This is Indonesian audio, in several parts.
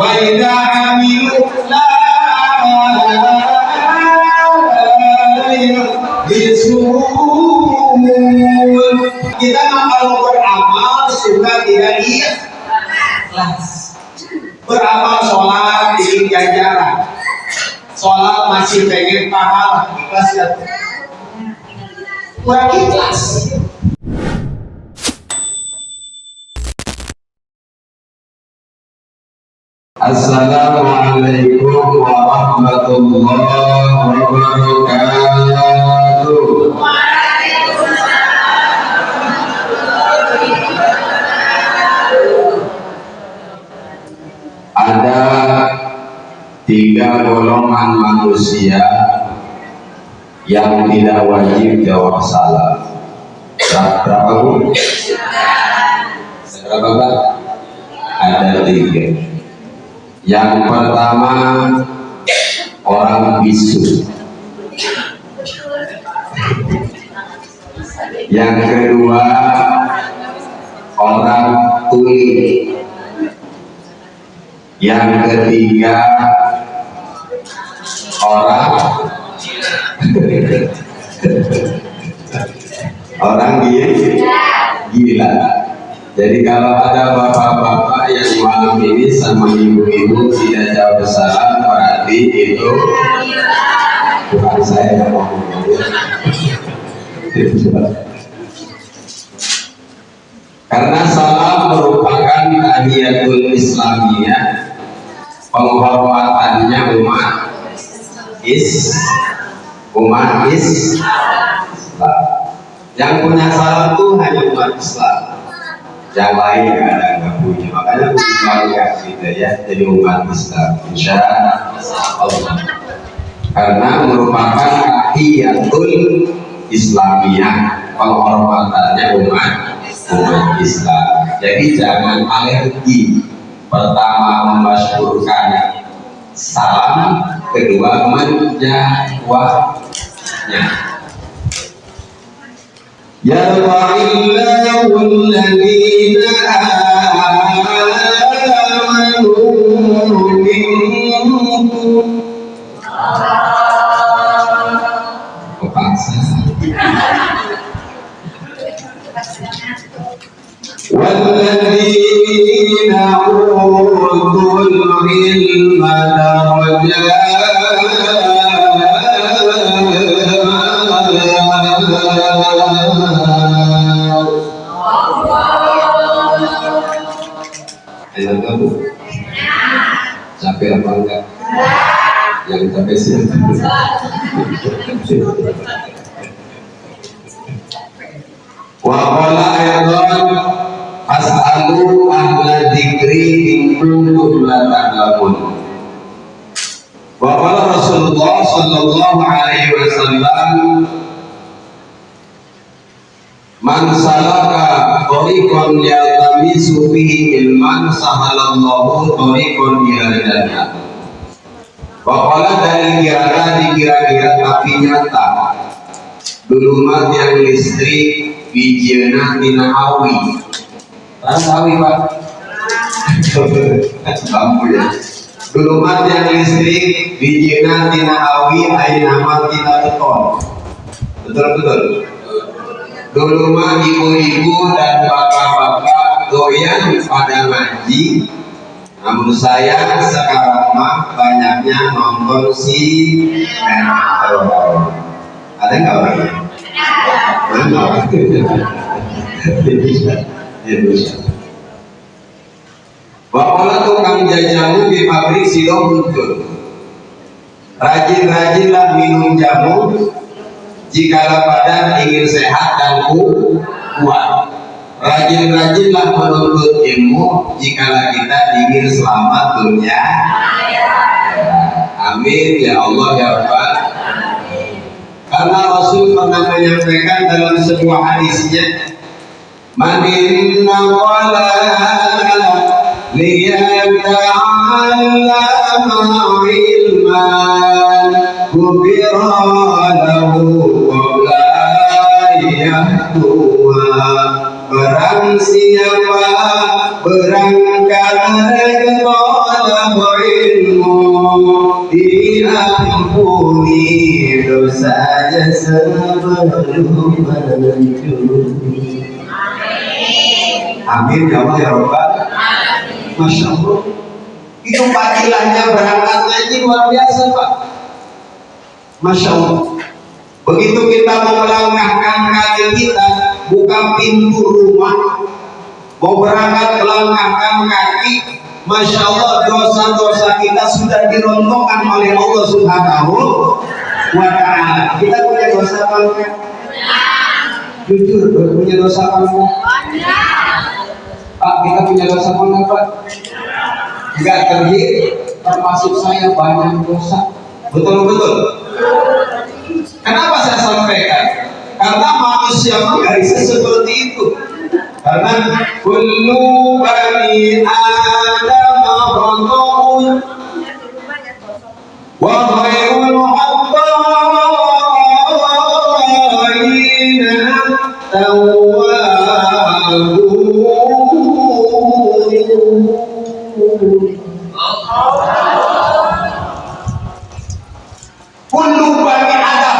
Wa idza amilu la yalbisun. Kita kalau beramal suka tidak ikhlas. Beramal sholat ingin ganjaran, sholat masih pengen pahala, ikhlas ya? Kurang ikhlas. Assalamualaikum warahmatullahi wabarakatuh. Ada 3 golongan manusia yang tidak wajib jawab salam. Berapa Bu? Berapa Pak? Ada 3. Yang pertama orang bisu, yang kedua orang tuli, yang ketiga orang gila. Jadi kalau ada bapak-bapak yang malam ini sama ibu-ibu tidak jawab salam, berarti itu bukan saya yang ngomong. Karena salam merupakan tahiyatul islamiyah, penghormatannya umat Islam. Yang punya salam itu hanya umat Islam, yang lain nggak punya. Makanya bangga gitu ya, jadi umat Islam insya Allah, karena merupakan tahiyatul islamiyah, penghormatannya umat Islam. Jadi jangan alergi. Pertama memasyhurkan salam, kedua menjawabnya. Yarfa'illahu alladhina amanu minkum. وَالَّذِينَ أُوتُوا الْعِلْمَ درجات. Capek apa enggak? Yang capek siapa? Wa qala ayatan as'alu ahla dzikri in kuntum la ta'lamun. Wa qala Rasulullah sallallahu alaihi wasallam, man salaka tariqan yaltamisu fihi ilman sahalallahu tariqan ila jannah. Wa qala dari kira-kira tapi nyata dulumat yang listrik bijana tina awi. Awi Pak. Lampu ya. Dulumat yang listrik bijana tina awi ai nama tina beton. Betul. Dulu mah ibu-ibu dan bapak-bapak doyan pada ngaji, namun saya sekarang mah banyaknya nonton sinetron. Ada nggak orangnya? Mana? Indonesia. Bapaklah tukang jajamu di pabrik silo muncul. Rajin-rajinlah minum jamu jikalau badan ingin sehat dan kuat. Rajin-rajinlah menuntut ilmu jikalau kita ingin selamat dunia. Amin ya Allah ya Rabbal. Karena Rasul pernah menyampaikan dalam sebuah hadisnya, man inna wala liyata'allama ilman kubira lahu Barang siapa berangkat ke talab ilmu, diampuni dosanya sebelum mencuri. Amin ya Allah ya Rabbal. Masya Allah. Itu fadilahnya berangkat ngaji luar biasa Pak. Masya Allah. Begitu kita mau melangkahkan kaki kita, buka pintu rumah, mau berangkat melangkahkan kaki, Masya Allah dosa-dosa kita sudah dirontokkan oleh Allah Subhanahu wa Ta'ala. Kita punya dosa apa enggak? Jujur, punya dosa apa enggak? Pak, kita punya dosa apa enggak Pak? Enggak terhitung, termasuk saya banyak dosa. Betul-betul. Kenapa saya sampaikan? Karena manusia nggak bisa seperti itu. Karena kullu bani Adam khata'un wa khairul khata'in at-tawwabun. Kullu bani Adam.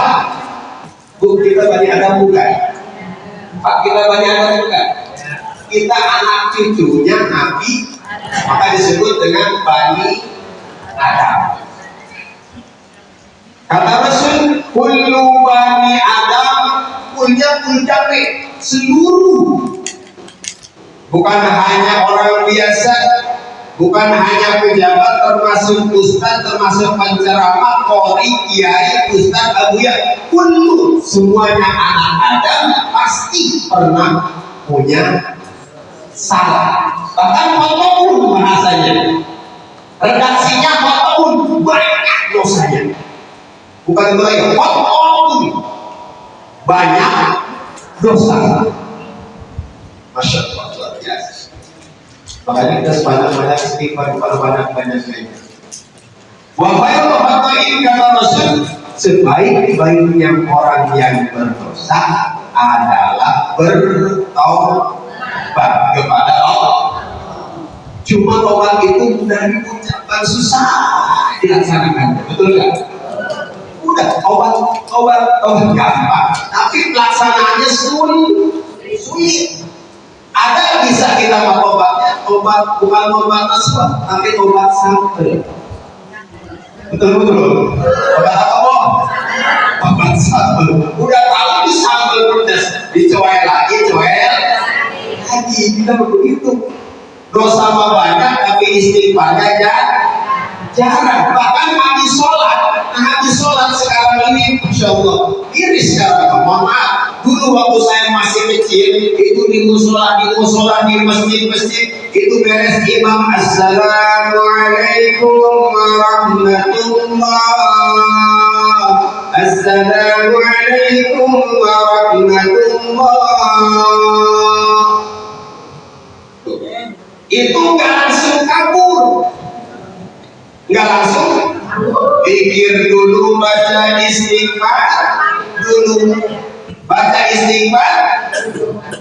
Kita bani Adam bukan? Pak, kita bani Adam bukan? Kita anak cucunya Nabi, maka disebut dengan bani Adam. Kata Rasul, kullu bani Adam, kulnya kul jami, seluruh. Bukan hanya orang biasa, bukan hanya pejabat, termasuk ustaz, termasuk penceramah, qori, kiai, ustaz, abuya, kullu, semuanya anak Adam pasti pernah punya salah. Bahkan khotoun bahasanya, redaksinya khotoun, banyak dosanya. Bukan itu lagi, khotoun, banyak dosa. Masya Allah, luar biasa. Makanya kita sebanyak-banyak istighfar, banyak-banyaknya. Wa khairul khata'in kata Rasul, sebaik-baiknya orang yang berdosa adalah bertaubat kepada Allah. Cuma taubat itu mudah diucapkan, susah dilaksanakan, betul nggak? Udah taubat gampang, tapi pelaksanaannya sulit. Ada bisa kita tobatnya, tobat bukan tobat nasuh, tapi tobat sambel. Betul. Tobat apa boh? Tobat sambel. Udah tahu di sambel pedas, dicoel lagi. Kita begitu. Dosa mah banyak, tapi istighfarnya jarang. Bahkan habis sholat sekarang ini, Masya Allah, iris sekarang. Mohon maaf. Dulu waktu saya masih kecil, itu di musola, di masjid, itu beres imam, Assalamualaikum warahmatullah, Assalamualaikum warahmatullah. Itu nggak langsung kabur, nggak langsung pikir dulu, baca istighfar dulu. Baca istighfar,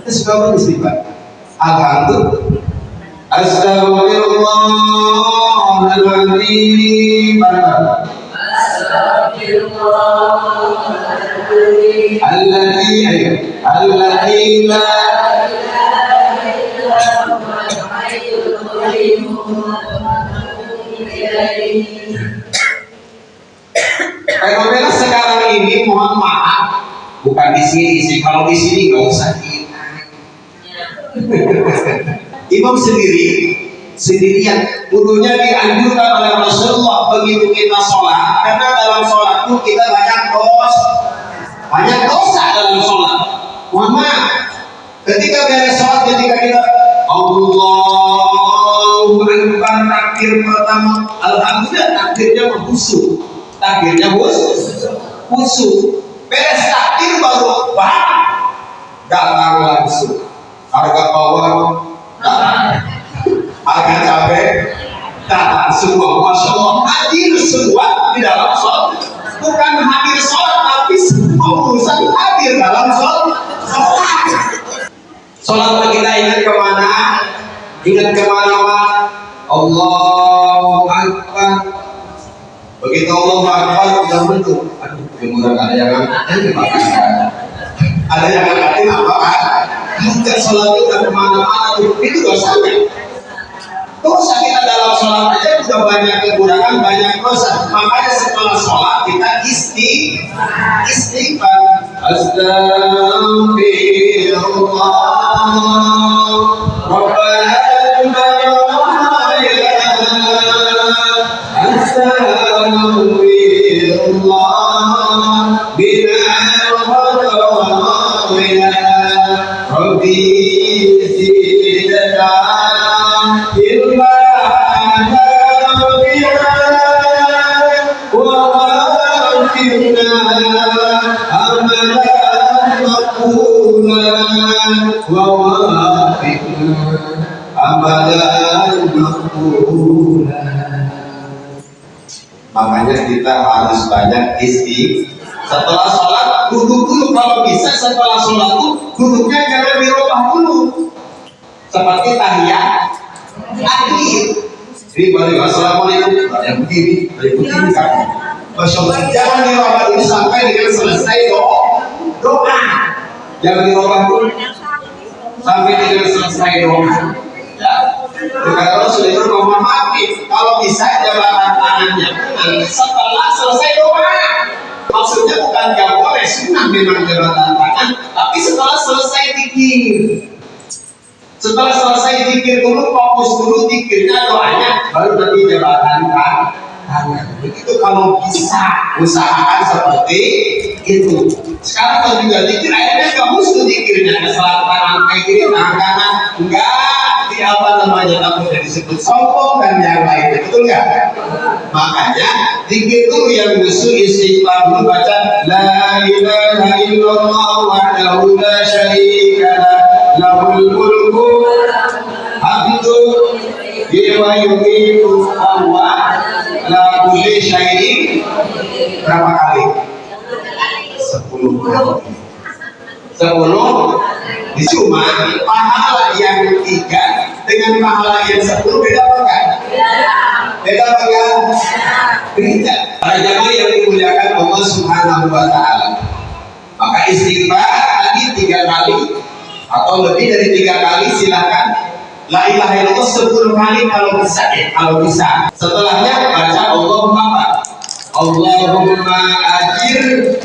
terus kamu istighfar. Alhamdulillah. Astagfirullahaladzim. Astagfirullahaladzim. Alladzi la fenomena sekarang ini, mohon maaf, bukan di sini sih. Kalau di sini nggak usah kita. Imam sendirian. Dulunya dianjurkan oleh Rasulullah begitu kita sholat, karena dalam sholat itu kita banyak dosa dalam sholat. Mohon maaf, ketika beres sholat, ketika kita Allahu Akbar, takbir pertama, alhamdulillah, takbirnya khusyuk. Beres takbir baru datang langsung harga bawang, harga cabai, datang semua. Masya Allah, hadir semua di dalam sholat. Bukan hadir sholat, tapi semua urusan hadir dalam sholat. Sholat kita ingat kemana? Ingat kemana? Allahu Akbar. tuh, aduh jemuran ada yang angkatin ada yang angkatin apa kan? Enggak, sholat itu udah kemana-mana tuh, itu dosanya. Dosa kita dalam sholat aja udah banyak kekurangan, banyak dosa. Makanya setelah sholat kita istighfar. Astagfirullah Rabbana Astagfirullah bina khataaya Rabbi zidna ilma nafi'an wa wafiqna amalan maqbulan wa wafiqna amalan maqbulan. Makanya kita harus banyak setelah sholat duduk dulu, kalau bisa setelah sholat tuh duduknya jangan dirubah dulu seperti tahiyat akhir. Jadi balik assalamualaikum yang begini kan. Jangan dirubah dulu sampai dengan selesai doa. Jangan dirubah dulu sampai dengan selesai doa. Ya. Kata Rasul itu mohon maaf, kalau bisa jabatan tangannya setelah selesai doa. Maksudnya bukan gak boleh, sunnah memang jabatan tangan, tapi setelah selesai zikir. Setelah selesai zikir dulu, fokus dulu zikirnya, doanya, baru nanti jabatan tangan. Begitu kalau bisa, usahakan seperti itu. Sekarang kalau juga zikir, akhirnya gak mesti zikirnya ke selatan kayak gini, tangan kanan, enggak. Apa namanya, takut disebut sombong dan yang lainnya, betul nggak? Makanya zikir dulu yang musuh, istighfar dulu, baca la ilaha illallah wahdahu la syarika lah lahul mulku hamdu wa yumiitu wa la kulli syai'in. Berapa kali? 10 kali. 10. Cuma pahala yang 3 dengan pahala yang 10 beda apa kan? Beda apa kan? Beda. Para jamaah yang dimuliakan Allah Subhanahu wa Ta'ala, maka istighfar tadi 3 kali atau lebih dari 3 kali, silakan. La ilaha illallah 10 kali kalau bisa ya, kalau bisa. Setelahnya baca Allahumma apa? Allahumma ajir.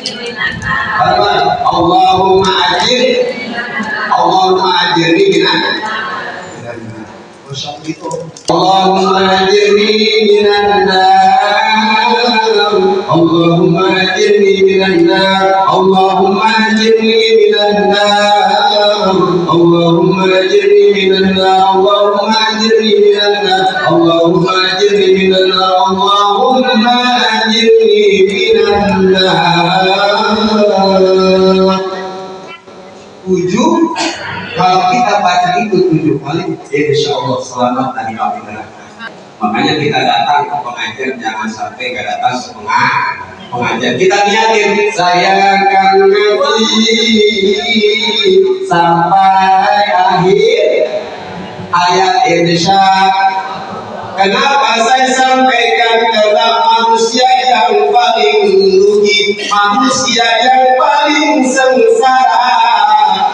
Allahumma ajir. Allahumma ajirni minan Allahumma ajirni minan nar Allahumma ajirni minan nar Allahumma ajirni minan nar Allahumma ajirni minan nar Allahumma ajirni minan nar Allahumma ajirni minan nar Allahumma ajirni minan nar. 7. Kalau kita baca itu 7 kali, insya Allah selamat dari api neraka. Makanya kita datang ke pengajian, jangan sampai nggak datang ke pengajian. Kita niatin, saya akan ngaji sampai akhir ayat insya. Kenapa saya sampaikan? Karena manusia yang paling rugi, manusia yang paling sengsara,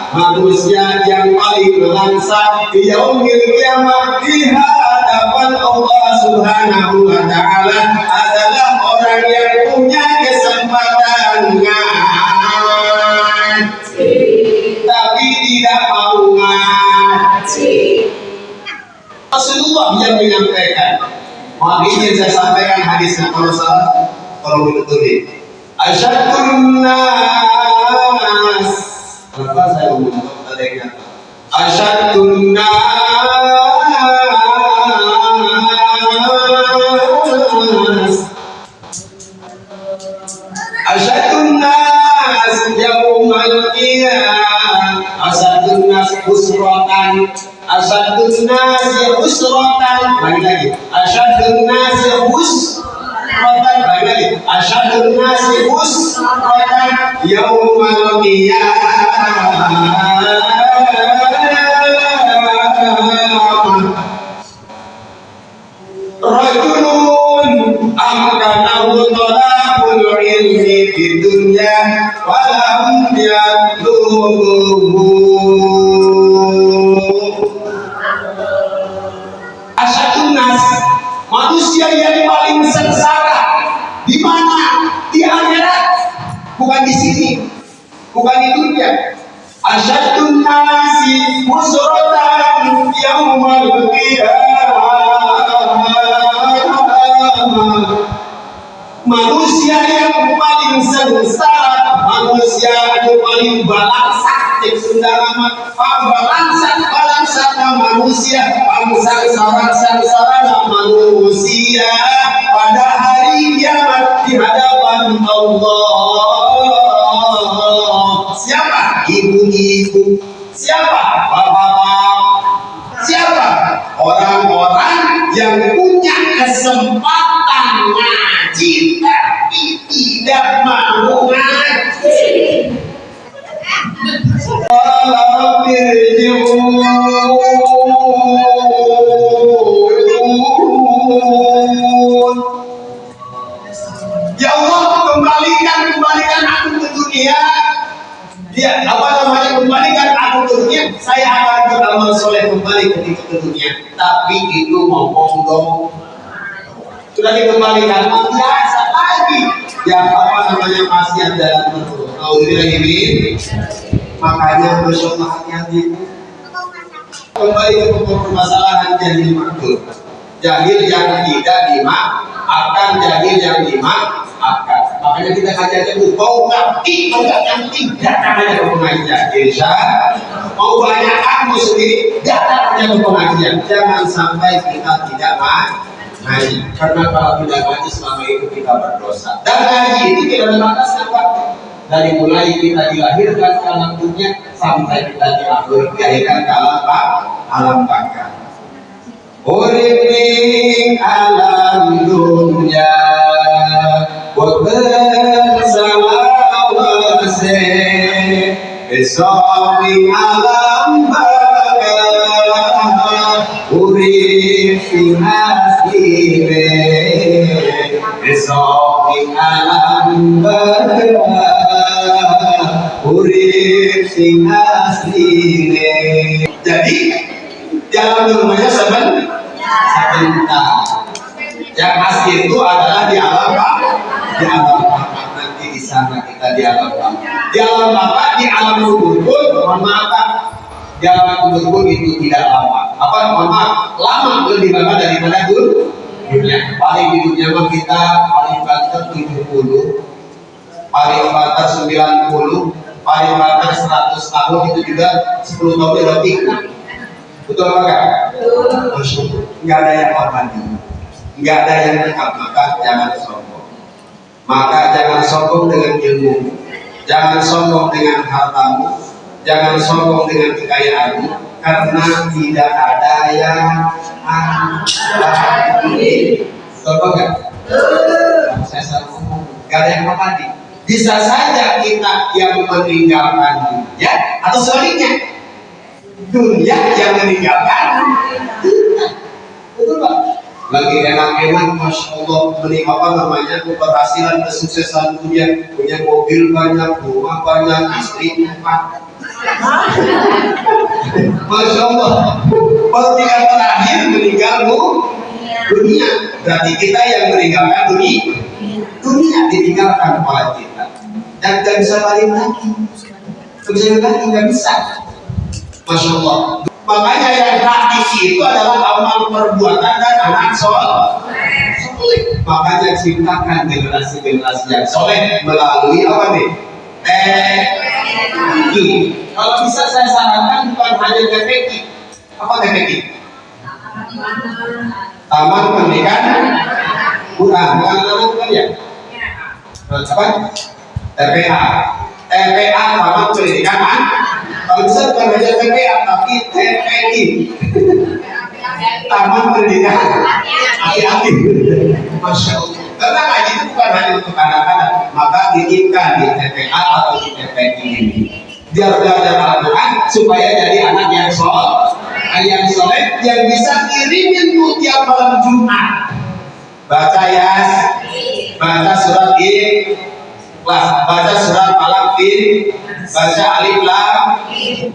manusia yang paling melangsa di yaumil kiamat di hadapan Allah Subhanahu wa Ta'ala adalah orang yang punya kesempatan ngaji tapi tidak mau ngaji. Rasulullah yang menyampaikan, ini saya sampaikan hadisnya, kalau salah kalau betul asyadun nas. Kenapa saya ngomong tadi kan? Asyadun nas. Asyadun nas yaumal qiyamah. Asyadun nas husratan. Asyadun nas husratan. Lagi. Asyadun nas husratan. Lagi. Asyadun nas husratan yaumal qiyamah. Rajulun amkanahu talabul ilmi manusia yang paling sengsara. Di mana? Di akhirat, bukan di sini, bukan di dunia. Asyadun nasi musratan yaumal qiyamah. Manusia yang paling sengsara, manusia yang paling balangsak, cek Sunda nama balangsak manusia, bangsa sengsara manusia pada hari kiamat di hadapan Allah. Siapa? Ibu-ibu. Siapa? Bapak-bapak. Siapa? Orang-orang yang punya kesempatan ngaji tapi tidak mau ngaji. Walau ya Allah, kembalikan aku ke dunia. Dia kembalikan aku ke dunia. Saya akan beramal soleh kembali ketika ke dunia. Tapi itu ngomong dong. Sudah dikembalikan biasa lagi. Ya masih ada betul. Alhamdulillah. Makanya bersyukur hati-hati. Kembali ke permasalahan jahil makhluk. Jahil yang tidak dimaafkan, jahil yang dimaafkan. Makanya kita kaji aja tuh, mau nggak yang tidak namanya ke pengajian. Insya mau banyak kamu sendiri, datang aja ke pengajian. Jangan sampai kita tidak ngaji. Karena kalau tidak ngaji selama itu kita berdosa. Dan ngaji itu tidak ada batasnya, Pak. Dari mulai kita dilahirkan ke alam dunia sampai kita dilahirkan ke alam baka. Urip alam dunia bersalawase besok alam baka. Urip hasire besok alam baka. Urip sing asline. Jadi jalan rumahnya sebentar. Yang asli itu adalah di alam baka. Di alam baka nanti di sana kita di alam baka. Di alam baka, di alam kubur pun, mohon maaf, di alam kubur pun itu tidak lama. Mohon maaf, lama lebih lama daripada dunia. Paling di dunia kita paling banter 70, paling banter 90, paling banter 100 tahun, itu juga 10 tahun lebih. Betul apa enggak? Betul. Enggak ada yang hormati, enggak ada yang dekat. Maka jangan sombong. Maka jangan sombong dengan ilmu, jangan sombong dengan hartamu, jangan sombong dengan kekayaanmu, karena tidak ada yang hormati. Betul apa enggak? Betul. Saya selalu ngomong, enggak ada yang hormati. Bisa saja kita yang meninggalkan dunia, atau sebaliknya, dunia yang meninggalkan kita. Betul Pak? Lagi enak-enak, Masya Allah, keberhasilan, kesuksesan dunia, punya mobil banyak, rumah banyak, istri 4. Masya Allah, baru tinggal terakhir meninggal dunia. Berarti kita yang meninggalkan dunia ditinggalkan oleh kita, dan tidak bisa balik lagi. Nggak bisa. Masya Allah. Makanya yang hakiki itu adalah amal perbuatan dan anak soleh. Makanya ciptakan generasi-generasi yang soleh melalui apa nih? TPQ. Kalau bisa saya sarankan bukan hanya TPQ. Apa TPQ? Taman Pendidikan Quran. Bukan ya? Apa? TPA. TPA Taman Pendidikan. Kalau bisa bukan hanya TPA tapi TPI, Taman Pendidikan Hati-hati. Masya Allah. Karena ngaji itu bukan hanya untuk anak-anak, maka diinginkan di TPA atau di TPI ini biar belajar Al-Quran supaya jadi anak yang soleh, yang bisa kirimin tuh tiap malam Jumat. Baca baca surat Ikhlas, baca surat Falaq, baca Alif Lam,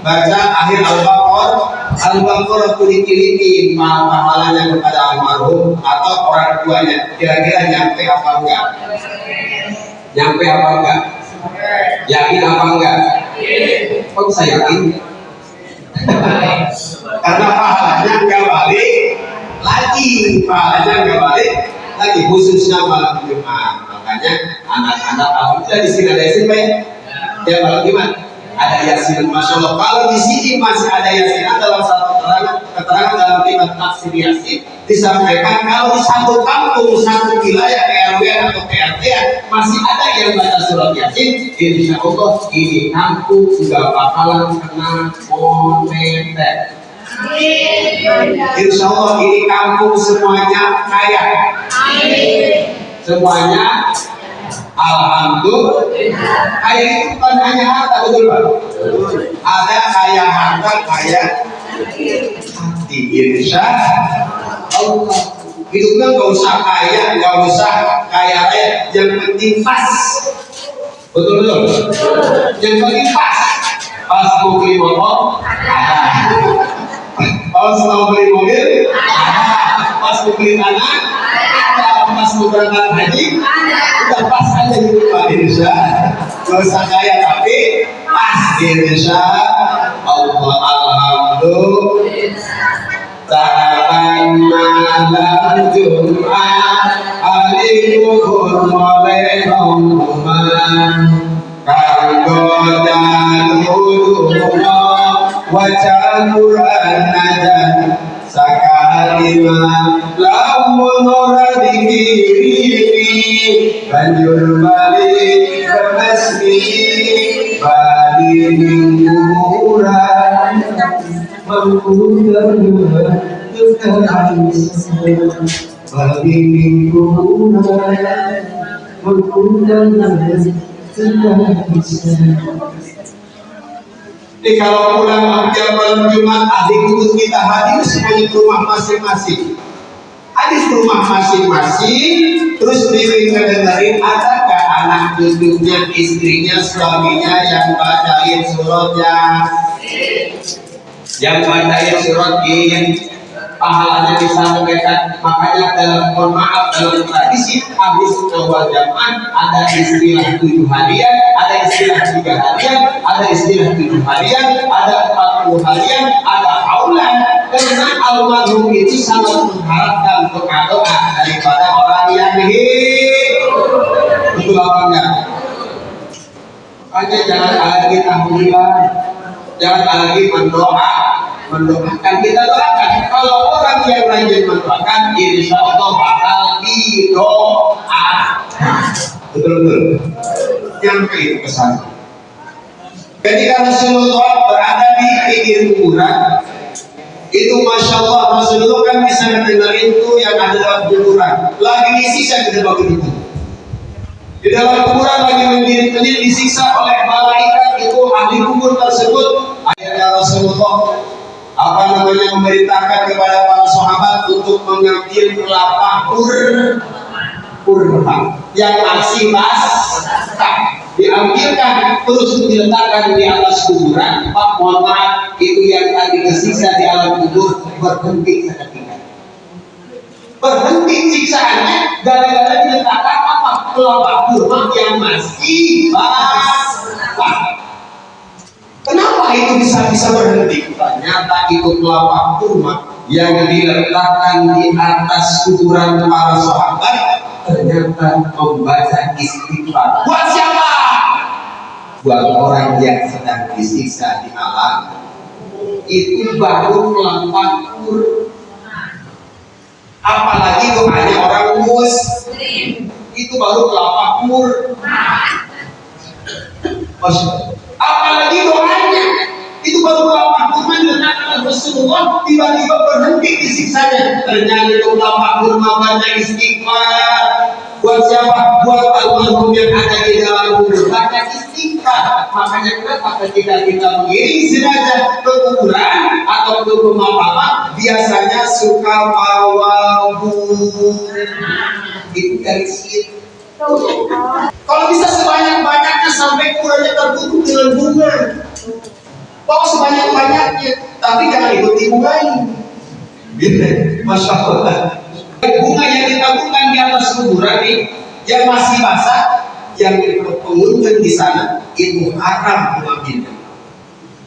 baca akhir Al-Baqarah, Al-Baqarah diliki pahalanya kepada almarhum atau orang tuanya. Kira-kira nyampe apa enggak? Nyampe apa enggak? Yakin apa enggak? Kok bisa yakin? Karena pahalanya enggak balik lagi, pahalanya enggak balik lagi, khususnya malam Jumat. Makanya anak-anak alhamdulillah di sini ada yasin Pak ya malam Jumat ada yasin, masya Allah. Kalau di sini masih ada yasin, dalam satu keterangan dalam kitab tafsir yasin disampaikan kalau di satu kampung, satu wilayah RW atau PRT masih ada yang baca surat yasin, insya Allah ini kampung sudah bakalan kena moneter. Insya Allah ini kampung semuanya kaya. Semuanya alhamdulillah. Kaya itu bukan hanya harta, betul Pak? Ada kaya harta, kaya hati. Insya Allah. Hidupnya nggak usah kaya, nggak usah kaya raya, yang penting pas. Betul. Yang penting pas. Pas mau beli motor, pas mau beli mobil, pas mau beli tanah, pas mau berangkat haji, udah pas aja gitu Pak. Insya nggak usah kaya tapi pas. Insya Allah. Alhamdulillah. Taatan malam Jumat hari Zuhur mulai rombongan kanggo daluruna wacamuran najan sakalima lamun ora dikirimi banjur balik ke masjid balik kuburan mengundang bagi kuburan mengundang jadi kalau pulang tiap malam Jumat adik kudus kita hadir semuanya ke rumah masing-masing. Hadir ke rumah masing-masing, terus dengerin adakah anak cucunya, istrinya, suaminya yang bacain surat yang bacain surat pahalanya disampaikan. Makanya dalam mohon maaf dalam tradisi habis awal jamaah ada istilah 7 harian, ada istilah 3 harian, ada istilah 7 harian, ada 40 harian, ada aulan. Karena almarhum itu sangat mengharapkan doa daripada orang yang hidup. Betul apa enggak? Makanya jangan lagi tahlilan, jangan lagi mendoakan. Kita doakan. Kalau orang yang rajin mendoakan, insya Allah bakal didoakan. Betul. Nyampe itu pesan. Ketika Rasulullah berada di pinggir kuburan, itu masya Allah Rasulullah kan bisa mendengar itu yang ada dalam kuburan. Lagi disiksa di dalam itu. Di dalam kuburan lagi menjadi disiksa oleh malaikat itu ahli kubur tersebut. Akhirnya Rasulullah memerintahkan kepada para sahabat untuk mengambil kelapa kurma yang masih basah, diambilkan terus diletakkan di atas kuburan. Pak, mohon maaf, itu yang tadi kesiksa di alam kubur berhenti seketika. Berhenti siksaannya gara-gara diletakkan apa? Kelapa kurma yang masih basah. Kenapa itu bisa berhenti? Ternyata itu kelapa kurma yang diletakkan di atas kuburan para sahabat ternyata membaca istighfar. Buat siapa? Buat orang yang sedang disiksa di alam. Itu baru kelapa kurma. Apalagi doanya orang muslim, itu baru kelapa kurma. Apalagi doanya itu baru kelapa kurma diletakkan Rasulullah, tiba-tiba berhenti disiksanya. Ternyata itu kelapa kurma baca istighfar. Buat siapa? Buat almarhum yang ada di dalam kubur baca istighfar. Makanya kenapa ketika kita mengiring jenazah ke kuburan atau ke pemakaman biasanya suka bawa itu dari situ. Kalau bisa sebanyak-banyaknya sampai kuburannya tertutup dengan bunga, bawa sebanyak-banyaknya. tapi jangan ikuti bunganya. Gitu, masya Allah. Bunga yang ditabungkan di atas kuburan ini yang masih basah, yang pengunjung di sana itu haram mengambilnya.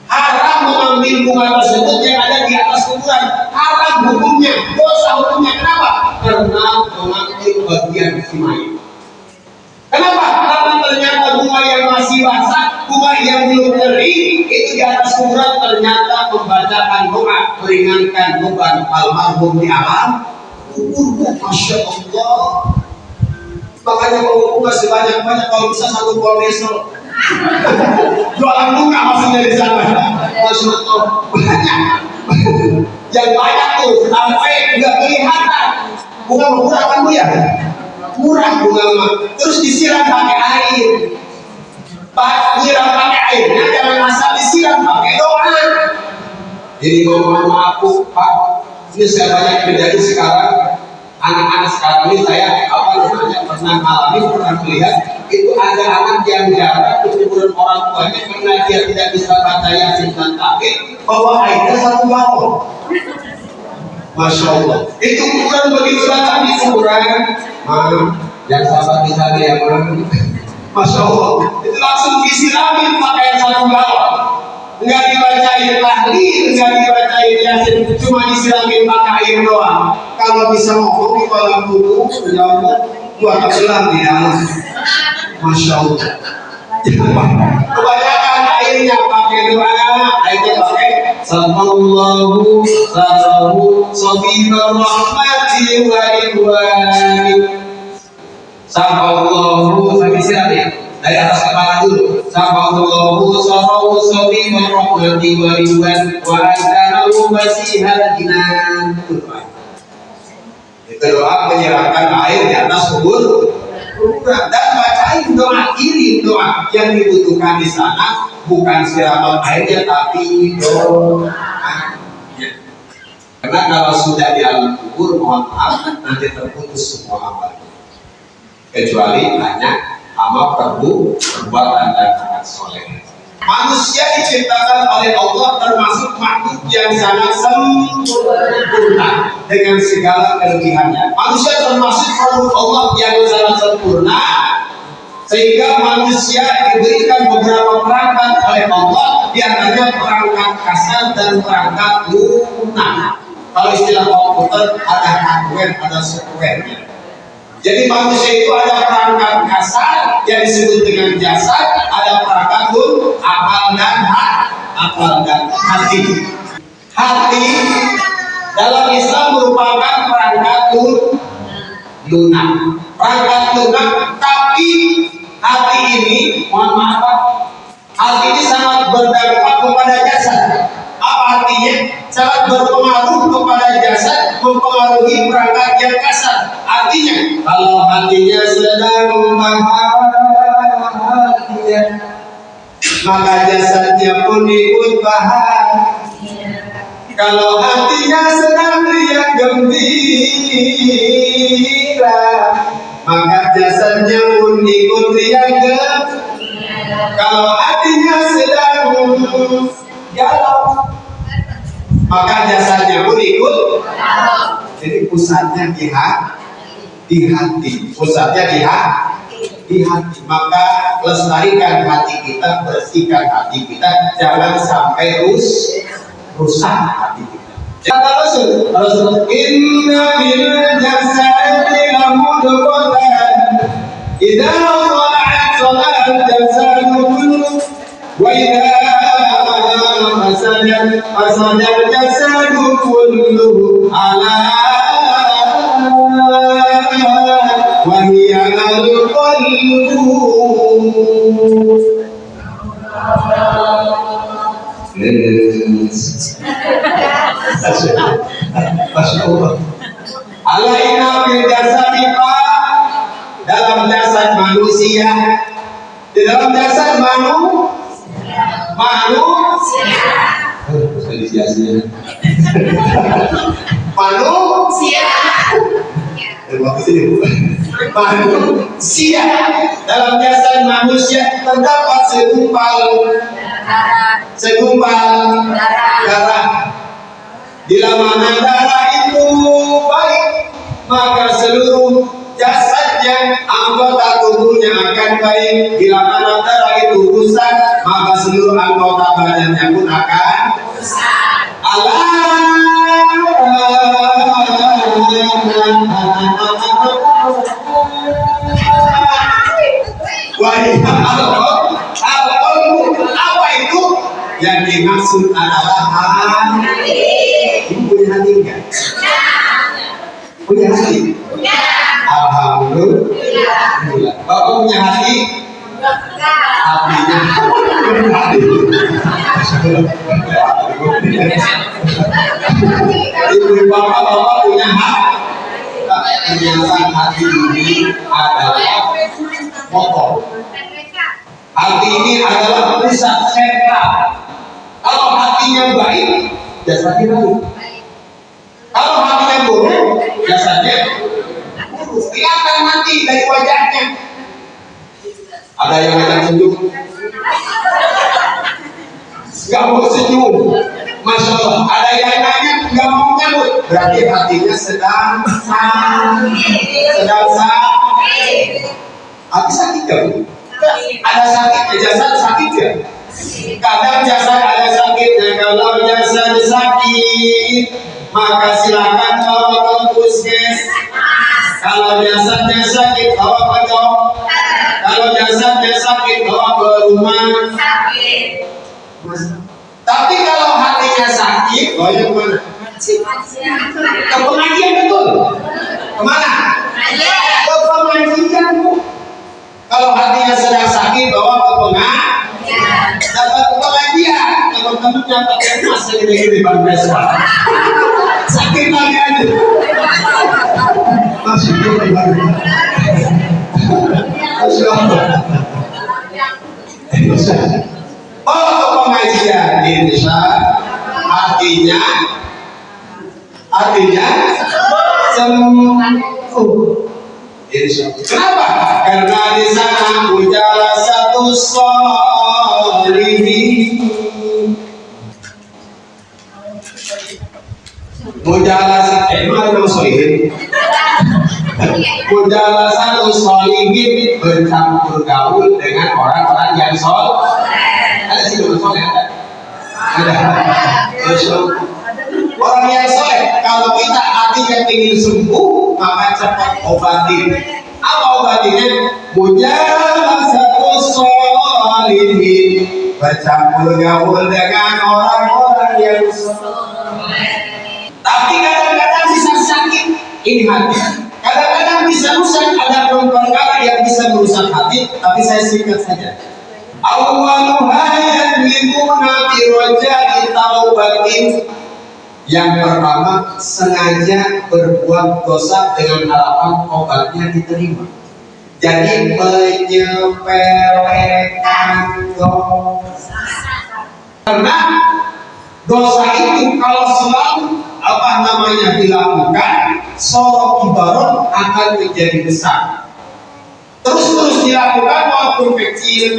Haram mengambil bunga tersebut yang ada di atas kuburan. Haram hukumnya, dosa hukumnya. Kenapa? Karena mengambil bagian si mayat. Kenapa? Karena ternyata bunga yang masih basah, bunga yang belum kering itu di atas kuburan ternyata membacakan doa, meringankan beban almarhum di alam kubur. Masya Allah. Makanya kalau bunga sebanyak-banyak, kalau bisa satu kolesol jualan bunga maksudnya di sana. Masya Allah, banyak yang banyak tuh sampai nggak kelihatan. Bunga murah kan Bu ya? Murah bunga mah. Terus disiram pakai air. Nyiram pakai airnya jangan asal disiram pakai doa. Jadi mohon maaf Pak, ini saya banyak terjadi sekarang. Anak-anak sekarang ini saya pernah alami, pernah melihat itu ada anak yang jarang kuburan orang tuanya karena dia tidak bisa baca Yasin dan Tahmid, bawa airnya satu galon. Masya Allah. Itu kuburan begitu datang di kuburan, yang sahabat di sana yang Masya Allah. Itu langsung disiramin pakai satu galon. Enggak dibacain tahlil, enggak dibacain Yasin, cuma disiramin pakai air doang. Kalau bisa ngomong di kolam kubur, ya Allah, gua kebelah di dalam. Masya Allah. Kebanyakan airnya pakai doa, airnya pakai sallallahu sallallahu sofiyur rahmati wa ridwani. Sallallahu sampai sirat ya, dari atas kepala dulu. Sallallahu sallallahu sofiyur rahmati wa ridwani wa adanahu masihal jinan. Itu doa menyerahkan air di atas kubur dan bacain doa, kirim doa yang dibutuhkan di sana, bukan siraman airnya tapi doa. Karena kalau sudah di alam kubur, mohon maaf nanti terputus semua amalnya, kecuali hanya amal perbuatan dan amal soleh. Manusia diciptakan oleh Allah termasuk makhluk yang sangat sempurna dengan segala kelebihannya. Manusia termasuk makhluk Allah yang sangat sempurna, sehingga manusia diberikan beberapa perangkat oleh Allah, di antaranya perangkat kasar dan perangkat lunak. Kalau istilah komputer ada hardware, ada software. Jadi manusia itu ada perangkat kasar yang disebut dengan jasad, ada perangkat akal dan hati. Hati dalam Islam merupakan perangkat lunak. Perangkat lunak, tapi hati ini, mohon maaf, hati ini sangat berdampak kepada jasad. Apa artinya? Sangat berpengaruh kepada jasad, mempengaruhi perangkat yang kasar. Artinya, kalau hatinya sedang bahagia, maka jasadnya pun ikut bahagia. Kalau hatinya sedang riang gembira, maka jasadnya pun ikut riang gembira. Kalau hatinya sedang galau, maka jasadnya pun ikut. Jadi pusatnya di hati, pusatnya di hati. Maka lestarikan hati kita, bersihkan hati kita, jangan sampai rusak hati kita. Kata Rasul, inna fil jasadi lamudghatan, idza tala'at sala'at jasadu wa idza fasadal jasadu kulluhu ala wa hiya al-qalbu. Masya Allah. Ala inna fil jasadi, dalam jasad manusia, di dalam jasad manusia dalam jasad manusia terdapat segumpal segumpal darah. Bila mana darah itu baik, maka seluruh jasadnya, anggota tubuhnya akan baik. Bila mana darah itu rusak, maka seluruh anggota badannya pun akan rusak. Apa itu? Yang dimaksud adalah hati. Ibu punya hati enggak? Punya hati? Alhamdulillah. Bapak punya hati? Hatinya ibu bapak punya hati. Ternyata hati ini adalah motor. Hati ini adalah pusat sentral. Kalau hatinya baik, jasadnya baik. Kalau hatinya buruk, jasadnya buruk. Kelihatan nanti dari wajahnya. Ada yang ngajak senyum, gak mau senyum. Masya Allah. Ada yang nanya, gak mau nyambut. Berarti hatinya sedang sakit. Hati sakit gak? Ada sakit, jasad sakit ya? Kadang jasad ada sakitnya. Kalau jasad sakit, maka silakan bawa ke puskesmas. Kalau jasadnya sakit, bawa ke dokter. Kalau jasadnya sakit, bawa ke rumah sakit. Tapi kalau hatinya sakit, bawa ke mana? Ke pengajian, betul? Kemana? Ke pengajian, Bu. Kalau hatinya sedang sakit, bawa ke pengajian. Dapat pengajian, teman-teman yang pakai emas segede-gede Bang Besma. Sakit lagi aja. Masih belum. Oh, ke pengajian insya artinya sembuh. Kenapa? Karena di sana ujalah satu solihin. Mujalah satu solihin bercampur gaul dengan orang-orang yang soleh. Ada sih dulu soleh ada. Orang yang soleh, kalau kita hatinya ingin sembuh, maka cepat obatin. Apa obatinnya? Mujalah satu solihin bercampur gaul dengan orang-orang yang soleh. Tapi kadang-kadang bisa sakit ini hati. Kadang-kadang bisa rusak, ada perkara yang bisa merusak hati. Tapi saya singkat saja. Awwaluha yadlimuna bi rajai taubatin. Yang pertama, sengaja berbuat dosa dengan harapan obatnya diterima. Jadi menyepelekan dosa. Karena dosa itu kalau selalu dilakukan, sorok ibarat akan menjadi besar. Terus dilakukan walaupun kecil,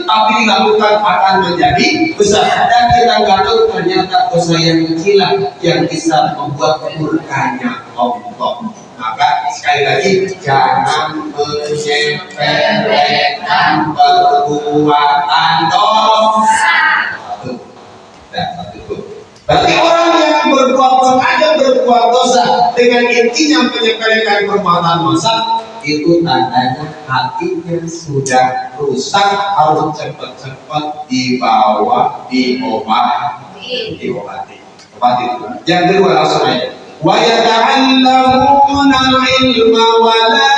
tapi dilakukan akan menjadi besar. Dan kita nggak tahu ternyata dosa yang kecil yang bisa membuat kemurkannya Allah. Maka sekali lagi jangan menyepelekan perbuatan dosa. Berarti orang yang sengaja berbuat dosa dengan intinya menyepelekan perbuatan dosa, itu tandanya hatinya sudah rusak, harus cepat-cepat dibawa diobati. Yang kedua langsung aja. Wa yata'allamuna al-ilma wa la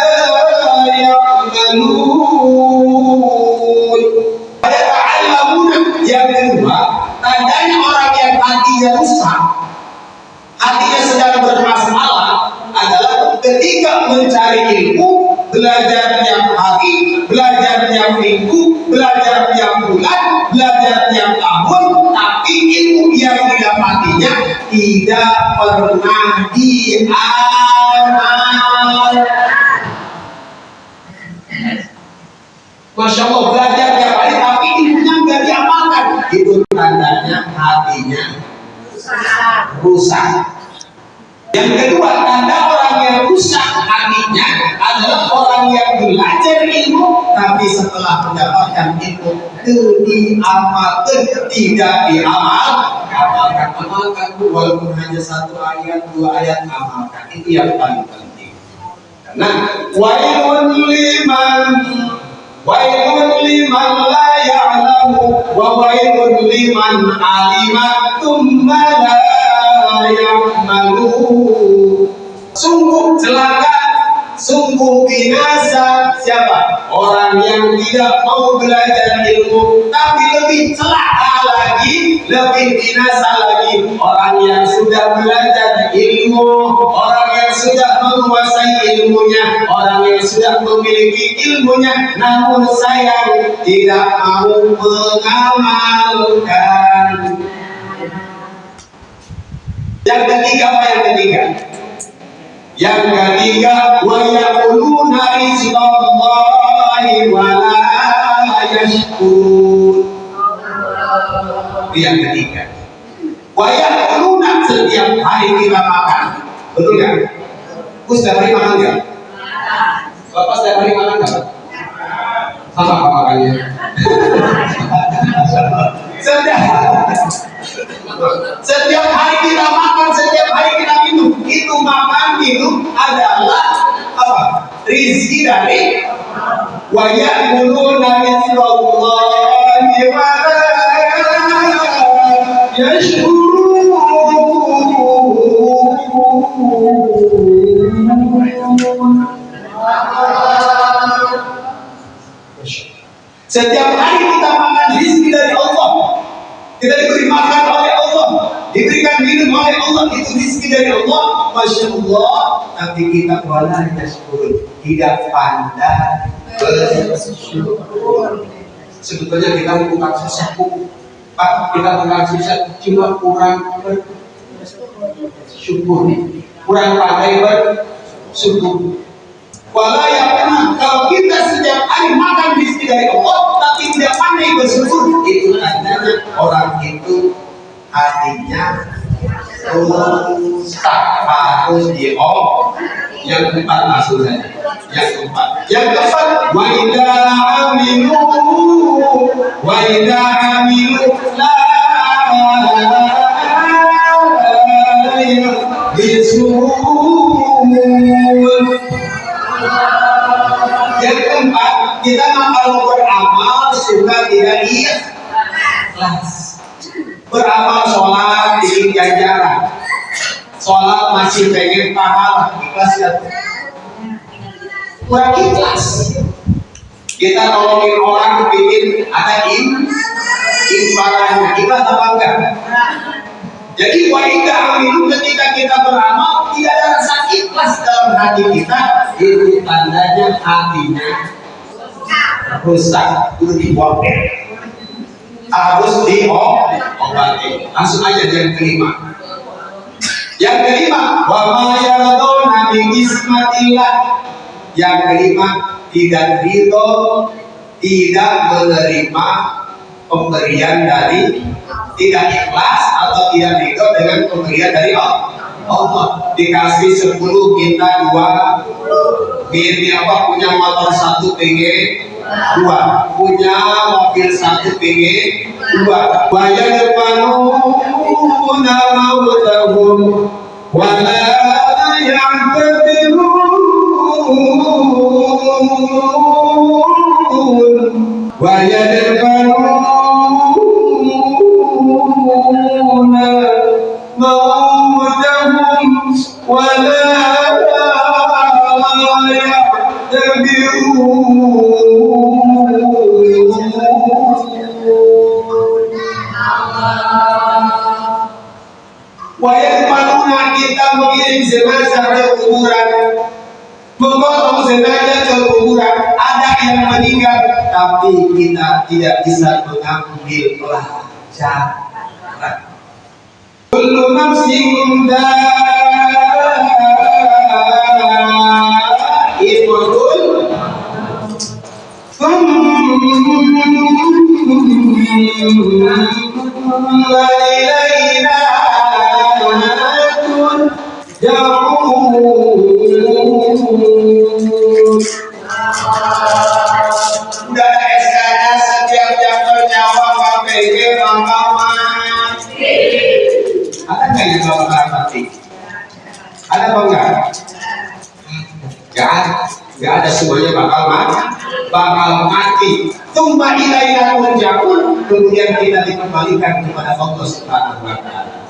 ya'malun. Wa yata'allamuna, yang kedua tandanya orang yang hatinya rusak, hatinya sedang bermasalah adalah ketika mencari ilmu, belajar tiap hari, belajar tiap minggu, belajar tiap bulan, belajar tiap tahun, tapi ilmu yang didapatinya tidak pernah diamalkan. Masya Allah, belajar tiap hari tapi ilmunya nggak itu tandanya hatinya rusak. Yang kedua, tanda orang yang rusak hatinya adalah orang yang belajar ilmu tapi setelah mendapatkan ilmu diamalkan, tidak diamalkan. Amalkan walaupun hanya satu ayat, dua ayat, amalkan. Itu yang paling penting. Karena wailun liman la ya'lamu wa wailun liman alima thumma la ya'malu. Sungguh celaka, sungguh binasa siapa? Orang yang tidak mau belajar ilmu, tapi lebih celaka lagi, lebih binasa lagi orang yang sudah belajar ilmu, orang yang sudah menguasai ilmunya, orang yang sudah memiliki ilmunya, namun sayang tidak mau mengamalkan. Yang ketiga apa yang ketiga? Yang ketiga, wa yaquluna rizqallahi wa la yashkurun. Yang ketiga, wa yaquluna, setiap hari kita makan, betul nggak? Setiap hari makan nggak? Bapak setiap hari makan nggak? Sama apa makannya? Setiap hari kita makan, setiap hari kita minum. Itu makan minum adalah apa? Rizki dari wa ya'kuluna rizqallahi wa la yashkurun. Setiap hari kita makan rizki dari Allah. Kita diberi makan oleh Allah, diberikan minum oleh Allah, itu rizki dari Allah, Masya Allah. Tapi kita wala yashkurun, tidak pandai bersyukur. Sebetulnya kita bukan susah, Pak, kita bukan susah, cuma kurang bersyukur, kurang pandai bersyukur. Wala yaqulun, kalau kita setiap hari makan rizki dari Allah tapi tidak pandai bersyukur, itu tandanya orang itu hatinya rusak, harus diom. Yang keempat masuk saja. Yang keempat, wa idza amilu la yashkurun. Yang keempat, kita kalau beramal suka tidak ikhlas. Beramal sholat ingin ganjaran, sholat masih pengen pahala, ikhlas ya? Kurang ikhlas. Kita nolongin orang bikin ada imbalannya, ikhlas apa enggak? Jadi waidah itu ketika kita beramal tidak ada rasa ikhlas dalam hati kita, itu tandanya hatinya rusak, itu dibongkar, harus diobati. Langsung aja yang kelima. Yang kelima, wa ma yarduna bi ismatillah. Yang kelima, tidak ridho, tidak menerima pemberian dari, tidak ikhlas atau tidak ridho dengan pemberian dari Allah. Dikasih 10 minta 2. Ini apa, punya motor 1 pengen 2, punya mobil 1 pengen 2. Bayar depanuna mautahum wa la ya'tabirun wa yadfanuna mautahum wa la Wayatmanuna, kita mengirim jenazah ke kuburan, memotong jenazah ke kuburan. Ada yang meninggal, tapi kita tidak bisa mengambil pelajaran. Kullu nafsin dha'iqatul ilaina turja'un. Udah ada SK-nya, setiap jam bernyawa KPG Bangkawan. Ada nggak yang bawa barang mati? Ada apa enggak? Nggak ada, semuanya bakal mati. Tumba ilaina turja'un, kemudian kita dikembalikan kepada Allah Subhanahu wa Ta'ala.